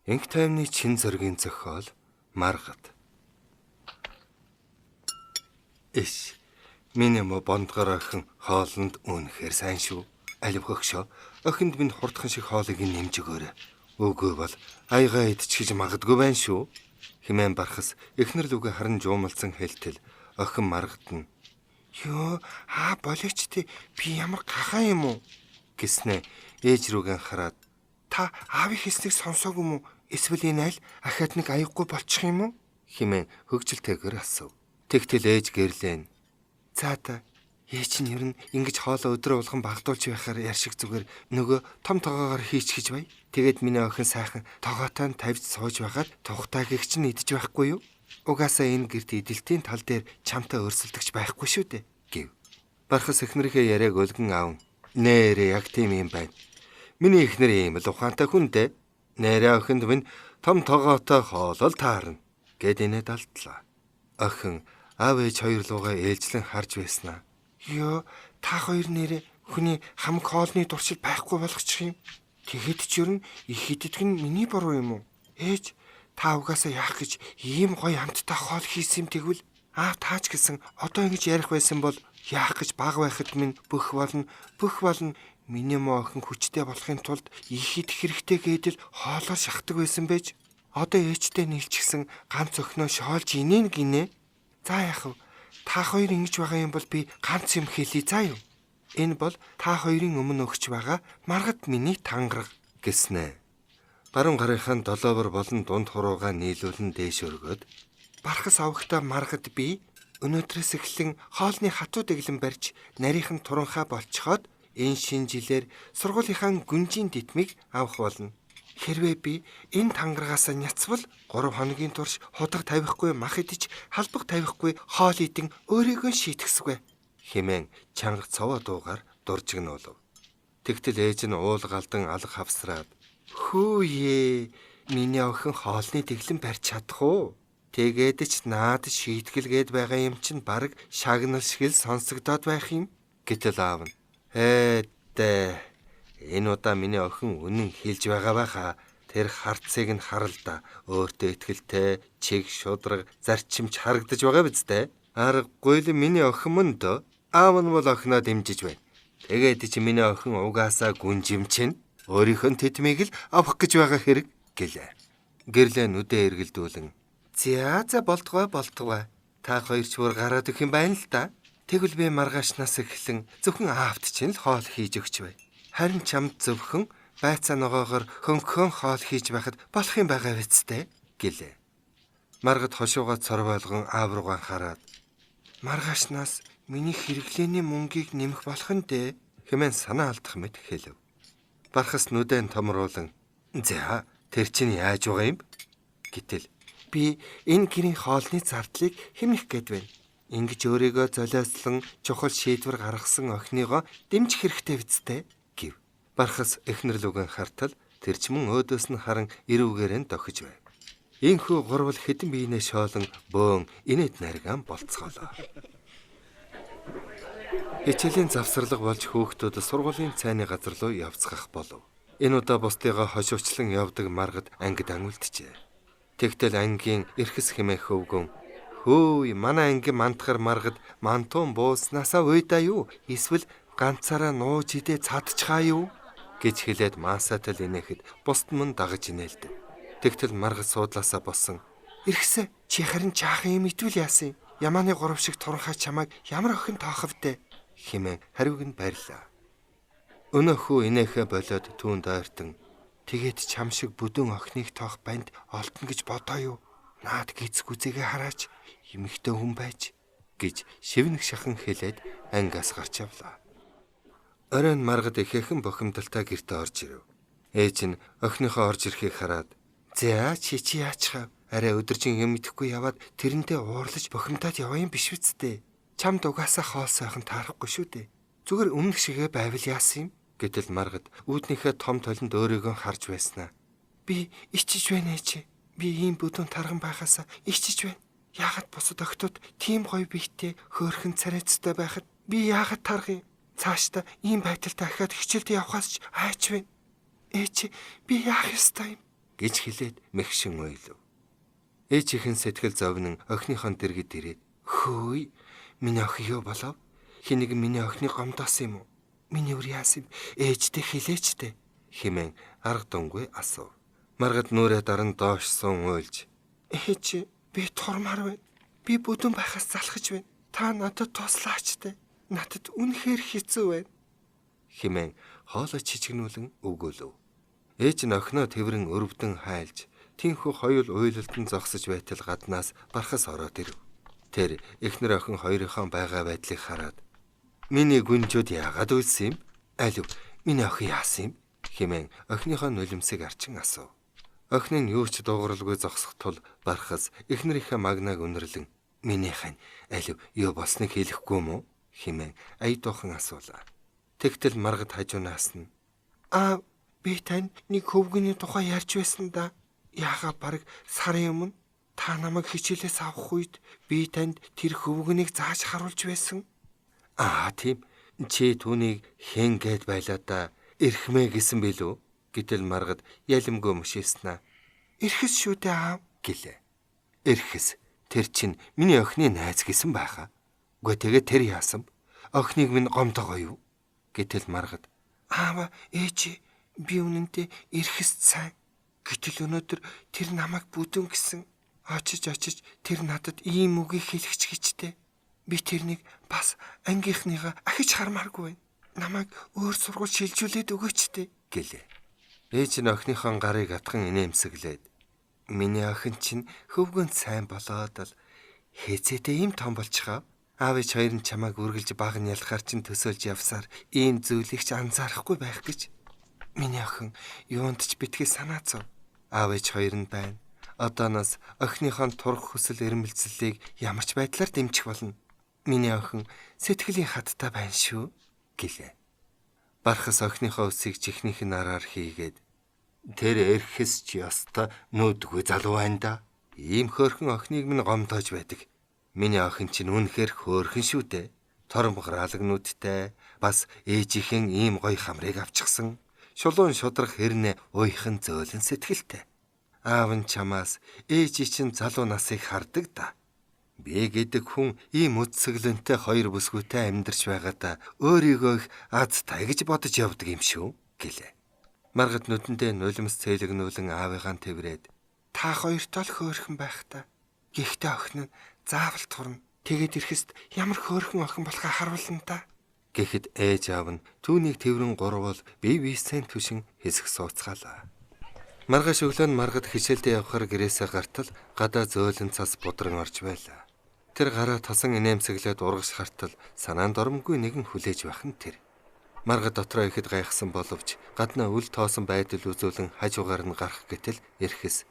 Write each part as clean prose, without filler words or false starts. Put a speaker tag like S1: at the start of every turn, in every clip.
S1: Энх таймны чин зөргийн зохиол Маргад. Иш миний мо бондгоор охин хоолнд үнэхээр сайн шүү. Алив хөгшөө охинд минь хурдхан шиг хоолыг нэмж өгөөрэй. Үгүй бол аягаа идчихэж магадгүй байна шүү. Хэмээн бархас эхнэр лүгээ харан жуумалсан хэлтэл охин Маргад нь ёо болооч би ямар гахаа юм уу гэснэ ээж рүүгэн хараад та аавын хийснийг сонсоогүй юм уу? Эсвэл энэ айл ахаад нэг аяхгүй болчих юм уу? Хэмээн хөгжилтэйгээр асуув. Тэгтэл ээж гэрлээн. За ээж нь ер нь ингэж хоолоо өдрөө болгон багдуулж байхаар яршиг зүгээр нөгөө том тогоогоор хийчихэж бай. Тэгээд миний охин сайхан тогоотой нь тавьж сууж байгаад тухтайгийг чинь идэж байхгүй юу? Угаасаа энэ гэрт идэлтийн тал дээр чамтай өрсөлдөгч байхгүй шүү дээ гэв. Бархас эхнэрийнхээ яриаг өлгөн аав. Нээрээ яг тийм юм байна. Миний эхнэр ийм л ухаантай хүн дээ. Нээрээ охинд минь том тогоотой хоолол таарна гэд инээ далдлаа. Охин аав ээж хоёр лугаа ээлжлэн харж байснаа. Ёо та хоёр нэрээ хүний хамаг хоолны дуршил байхгүй болгочих юм. Тэгэхэд ч ер нь их иддэг нь миний буруу юм уу? Ээж та угаасаа яах гэж ийм гоё хамттай хоол хийсэн юм тэгвэл аав таач гэсэн одоо ингэж ярих байсан бол яах гэж баг байхад минь бүх болно. Миний муу охин хүчтэй болохын тулд их идэх хэрэгтэй гэдэл хоолоор шахдаг байсан байж. Одоо ээжтэй нийлчихсэн ганц охиноо шоолж инeen гинэ. За яах вэ? Та хоёр ингэж байгаа юм бол би ганц юм хэлье заа юу. Энэ бол та хоёрын өмнө өгч байгаа Маргад миний тангараг гэснэ. Баруун гарынхаа долоовор болон дунд хуруугаа нийлүүлэн дээш өргөөд бархас авахта Маргад би өнөөдрөөс эхлэн хоолны хатуу дэглэн барьж нарийнхан туранхаа болцоход энэ шинэ жилээр сургуулийнхаа гүнжийн дитмиг авах болно. Хэрвээ би энэ тангарагаас няцвал 3 хоногийн турш худаг тавихгүй мах идэж халбаг тавихгүй хоол идэн өөрийгөө шийтгсвэ. Хэмээн чанга цовоо дуугаар дуржигнуулв. Тэгтэл ээж нь уул галдан алга хавсраад хөөе миний охин хоолны дэглэн барьж чадах уу? Тэгээд ч наад шийтгэлгээд байгаа юм чинь бараг шагнал шиг л сонсогдоод байх юм. Гэтэл аав нь энэ удаа миний охин үнэн хэлж байгаа байхаа. Тэр харцыг нь харал да. Өөртөө ихтгэлтэй, чиг шудраг, зарчимч харагдаж байгаа биз дээ. Аргагүй л миний охин мөн дөө. Аав нь бол охиноо дэмжиж байна. Тэгээд чи миний охин угаасаа гүнжимчин өөрийнхөө тэтмийг л авах гэж байгаа хэрэг гэлээ. Гэрлээ нүдээ эргэлдүүлэн. За болтгой. Та хоёр ч бүр гараад өгөх юм байна л да. Тэгвэл би маргаашнаас эхлэн зөвхөн аавд чинь л хоол хийж өгч бай. Харин чамд зөвхөн байцаа ногоогоор хөнгөн хоол хийж байхад болох юм байгаа биз дээ гэлээ. Маргад хошуугаа цор болгон аав руугаа хараад маргаашнаас миний хэрэглээний мөнгийг нэмэх болох нь дээ хэмээн санаа алдах мэт хэлв. Бархас нүдэн томруулан за тэр чинь яаж байгаа юм? Гэтэл би энэ гэрийн хоолны зардлыг хэмнэх гээд байна. Ингэж өөрийгөө золиослон чухал шийдвэр гаргасан охиныгоо дэмжих хэрэгтэй биз дээ гэв. Бархас эхнэр лүгэн хартал тэр ч мөн өөдөөс нь харан ирүүгээр нь дохиж байв. Инхүү гурвал хэдэн биенээ шоолон бөөн инээд наргаан болцгоолоо. Хичээлийн завсарлага болж хөөхтүүд сургуулийн цайны газар руу явцгах болов. Энэ удаа бусдыгаа хошуучлан явдаг Маргад ангид ангилджээ. Тэгтэл ангийн эрхэс хэмээх хөвгөн хөөе манай анги мантахар Маргад мантун бууснасаа уйдаа юу? Эсвэл ганцаараа нууж идээ цадчихаа юу? Гэж хэлээд маасаатал инээхэд бусд мөн дагаж инээлдэв. Тэгтэл Маргад суудлаасаа босон. Эрхэсэ чи харин чаахан юм итвэл яасан юм? Ямааны 3 шиг туранхай чамайг ямар охин тоохов дээ? Хэмээн хариуг нь барьлаа. Өнөөхөө инээхэ болоод түүнд ойртон тэгээд чам шиг бүдүүн охиныг тоох банд олдно гэж бодоо юу? Наад гизг үзээгээ хараач эмэгтэй хүн байж гэж шивнэх шахан хэлээд ангиас гарч явлаа. Оройн Маргад ихээхэн бохимдалтай гэртээ орж ирэв. Ээж нь охиныхоо орж ирэхийг хараад за чи яачхав? Арай өдөржин юм идэхгүй яваад тэрнтэй уурлаж бохимдаад яваа юм биш үсттэй. Чамд угаасаа хоол сайхан таарахгүй шүү дээ. Зүгээр өмнөх шигээ байвал яасан юм? Гэтэл Маргад үүднийхээ том толинд өөрийгөө харж байснаа. Би ичиж байна ээч. Би ийм бүдүүн тарган байхасаа ичиж байна. Яагаад бусад охтууд тийм гоё биетэй хөөрхөн царайцтай байхад би яагаад тарах юм? Цаашдаа ийм байдалтай ахаад хичээлд явхаас ч айч байна. Ээч би яах ёстой юм? гэж хэлээд мэгшин ойлов. Ээжийнхэн сэтгэл зовнон охиныхон дэргэд ирээд "Хөөе, миний охин юу болов? Хэнийг миний охиныг гомдоосон юм уу? Миний үр яасан юм? Ээжтэй хэлээчтэй" хэмээн арга дунгүй асуув. Маргад нүрээ даран доош суун уйлж "Ээж, би турмаар байна. Би бүдүүн байхаас залхаж байна. Та надад туслаач те. Надад үнэхээр хэцүү байна" хэмээн хоолой чичгнүүлэн өгөөлөв. Ээж нь охиноо тэрэн өрөвдөн хайлж тинхүү хоёул уйлалтан зогсож байтал гаднаас бархас ороод ирэв. Тэр эхнэр охин хоёрынхоо байгаа байдлыг хараад "Миний гүнжүүд яагаад үйлсэн юм? Алив, миний охин яасан юм?" хэмээн охиныхоо нулимсыг арчин асуув. Охин нь юу ч дуугаралгүй зогсох тул бархас эхнэрийнхээ магнаг өнөрлөн "Минийх нь алив юу болсныг хэлэхгүй мүү?" хэмээн аядуухан асуулаа. Тэгтэл Маргад хажуунаас нь "Би тань нэг хөвгөний тухай ярьж байсан да. Яагаад бараг сарын өмнө та намайг хичээлээс авах үед би танд тэр хөвгөнийг зааж харуулж байсан." "Тийм. Чи түүнийг хэн гээд байлаа да? Ирхмэ гэсэн билүү?" гэтэл Маргад ялимгүй мөшөөснө. "Ирхэс шүү дээ аав" гэлээ. "Ирхэс? Тэр чинь миний охины найз гэсэн байхаа. Үгүй тэгээ тэр яасан? Охиныг минь гомдогоо юу?" гэтэл Маргад "Аава, ээж, би үнэндээ ирхэс сайн. Гэтэл өнөөдөр тэр намайг бүдүүн гэсэн. Очиж тэр надад ийм үгийг хэлчихэж гिचтэй. Би тэрнийг бас ангийнхныгаа ахиж хармааргүй байна. Намайг өөр сургууль шилжүүлээд өгөөч дээ" гэлээ. Ээж нь охиныхон гарыг атхан инээмсэглээд "Миний охин чинь хөвгөнд сайн болоод л хэзээдээ ийм том болчихоо. Аав ээж хоёр нь чамайг үргэлж баг нь ялахаар чинь төсөөлж явсаар ийм зүйлийг ч анзаарахгүй байх гэж. Миний охин юунд ч битгий санаа зов. Аав ээж хоёр нь байна. Одооноос охиныхон турх хүсэл эрмэлзлийг ямар ч байдлаар дэмжих болно. Миний охин сэтгэлийн хаттай байна шүү" гэлээ. Бархас охиныхоо үсийг чихнийх нь араар хийгээд "Тэр эрхэс ч ёстой нүүдгүй залуу байна да. Ийм хөөрхөн охиныг минь гомдоож байдаг. Миний охин чинь үнэхээр хөөрхөн шүү дээ. Торомгораалаг нүдтэй, бас ээжийнхэн ийм гоё хамрыг авчихсан. Шулуун шудрах хэрнээ уйхан зөөлөн сэтгэлтэй. Аав нь чамаас ээжий чинь залуу насыг хардаг да. Би гэдэг хүн ийм үдсгэлэнтэй хоёр бүсгүйтэй амьдарч байгаадаа өөрийгөө их азтай гэж бодож явдаг юм шүү" гэлээ. Маргад нүдэндээ нулимс цээлэгнүүлэн аавыгаа тэврээд "Та хоёртой л хөөрхөн байх та. Гэхдээ охин нь заавал турна. Тэгээд ирэхэст ямар хөөрхөн охин болохоо харуулна та" гэхэд ээж аав нь түүнийг тэврэн гурвал бие биесээ түшин хэсэг сууцгаалаа. Маргааш өглөө нь Маргад хичээлдээ явхаар гэрээсээ гартал гадаа зөөлөн цас будран орж байлаа. Тэр гараа тосон инээмсэглээд ургаш хартал санаанд оромгүй нэгэн хүлээж байх нь тэр. Маргад дотроо ихэд гайхсан боловч гаднаа үл тоосон байдал үзүүлэн хажуугаар нь гарах гэтэл эрхэс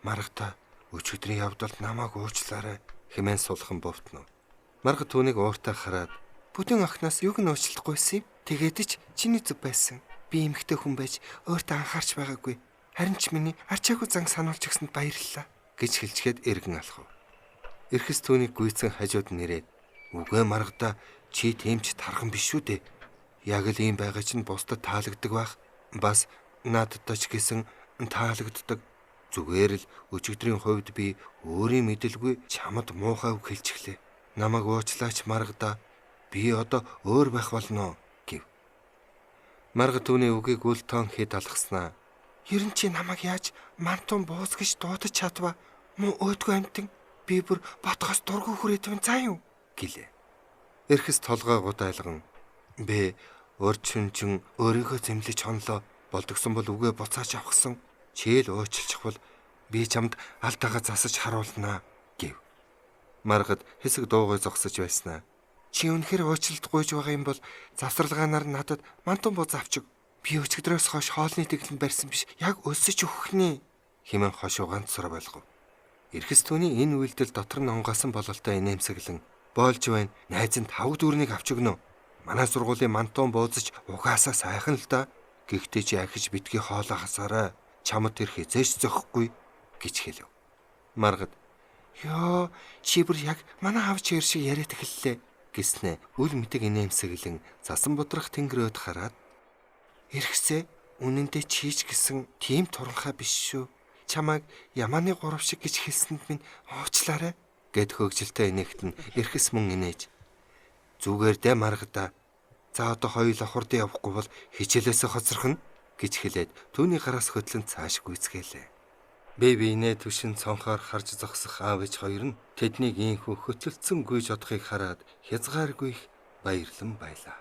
S1: "Маргата, өчигдрийн явдалд намайг уучлаарай" хэмээн сулхан бовтнов. Маргад түүнийг ууртай хараад "Бүдүүн охиноос юг нь уучлахгүйсэн юм? Тэгээд ч чиний зүв байсан. Би эмэгтэй хүн байж өөртөө анхаарч байгаагүй. Харин ч миний арчаагүй зан сануулж өгсөнд баярлалаа" гэж хэлчихэд эргэн алхав. Эрхэс түүнийг гүйцэн хажууд нэрээд "Үгүй Маргада, чи тийм ч тархан биш шүү дээ. Яг л ийм байгаа чинь бусдад таалагддаг байх. Бас надад ч гэсэн таалагддаг. Зүгээр л өчигдрийн хувьд би өөрийн мэдлгүй чамд муухай үг хэлчихлээ. Намайг уучлаач Маргада. Би одоо өөр байх болно" гэв. Маргад түүний үгийг үл тоон хэд алгаснаа. "Ер нь чи намайг яаж мантун буус гэж дуудаж чадва? Муу өөдгөө амтэн. Би бүр ботхоос дургүй хүрээд байна заа юу" гэлээ. Эрхэс толгой гудайлган "Бэ өрчүнжин өөрийгөө зэмлэж хонлоо. Болдгсон бол үгээ буцааж авахсан. Чийл уучлчих бол би чамд алдаага засаж харуулнаа" гэв. Маргад хэсэг дуугүй зогсож байснаа. "Чи үнэхээр уучлалт гуйж байгаа юм бол завсарлагаанаар надад мантун бууз авчиг. Би өчигдрөөс хойш хоолны тэглэнд барьсан биш. Яг өлсөж өгөх нэ" хэмээн хошуугаанд сур болгов. Эрхэс түүний энэ үйлдэл дотор нь онгосон бололтой инээмсэглэн "Боолж байна. Найз нь 5 дүүрнийг авч өгнө. Манай сургуулийн мантун буузаж угаасаа сайхан л да. Гэхдээ чи ахиж битгий хоолоо хасаарай. Чамд тэр хизээч зөхгүй" гэж хэлв. Маргад "Ёо, чи бүр яг манай аав чир шиг яриад эхэллээ" гэснээ үл мэтэг инээмсэглэн засан будрах тэнгэрөөд хараад "Эрхсээ үнэндээ чийч гэсэн тийм туранхай биш шүү. чамайг Ямааны гурав шиг гэж хэлсэнд минь уучлаарай гэд хөгжилтэй инээгт нь эрхэс мөн инээж. Зүгээр дээ Маргада. За одоо хоёулаа хурдан явахгүй бол хичээлээсээ хоцрох нь гэж хэлээд түүний гараас хөдлөн цааш гүйцгээлээ. Бэби инээ түшин цонхоор харж зогсох аав ээж хоёр нь тэднийг ийхүү хөтөлцөн гүйж одохыг хараад хязгааргүй их баярлан байлаа.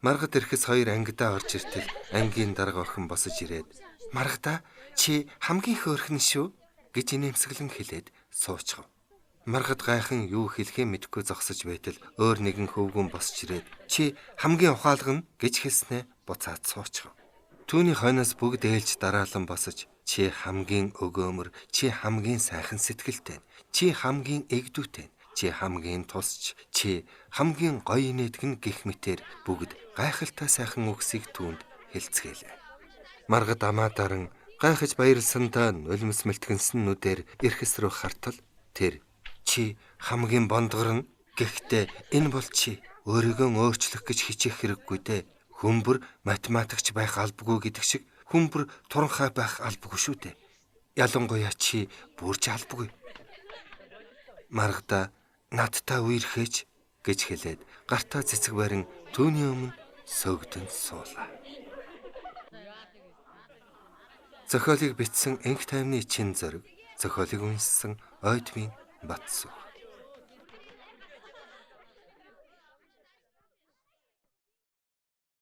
S1: Маргад ирэхс хоёр ангидаа орж иртэл ангийн дарга охин босож ирээд "Маргада, чи хамгийн хөөрхөн шүү" гэж инээмсэглэн хэлээд суучгав. Маргад гайхан юу хэлэхээ мэдэхгүй зогсож байтал өөр нэгэн хөвгүн босч ирээд "Чи хамгийн ухаалга нь" гэж хэлснээ буцаад суучгав. Түүний хойноос бүгд ээлж дараалан босож "Чи хамгийн өгөөмөр, чи хамгийн сайхан сэтгэлтэй, чи хамгийн эгдүүтэй, чи хамгийн тусч, чи хамгийн гоё инээдгэн" гэх мэтээр бүгд гайхалтай сайхан үгсийг түүнд хэлцгээлээ. Маргад амаа даран гайхаж баярлсандаа нулимс мэлтгэнсэн нүдээр эрхэс рүү хартал тэр "Чи хамгийн бондгор нь, гэхдээ энэ бол чи өөрийгөө өөрчлөх гэж хичээх хэрэггүй дээ. Хүмбэр математикч байх албагүй гэдэг шиг хүмбэр туранхай байх албагүй шүү дээ. Ялангуяа чи бүрч албагүй. Маргада надтай үерхээч" гэж хэлээд гартаа цэцэг барин түүний өмнө сөгдөн суулаа. Зохиолыг бичсэн Энх тайвны Чин зориг, зохиолыг уншсан Ойдмын Батсүх.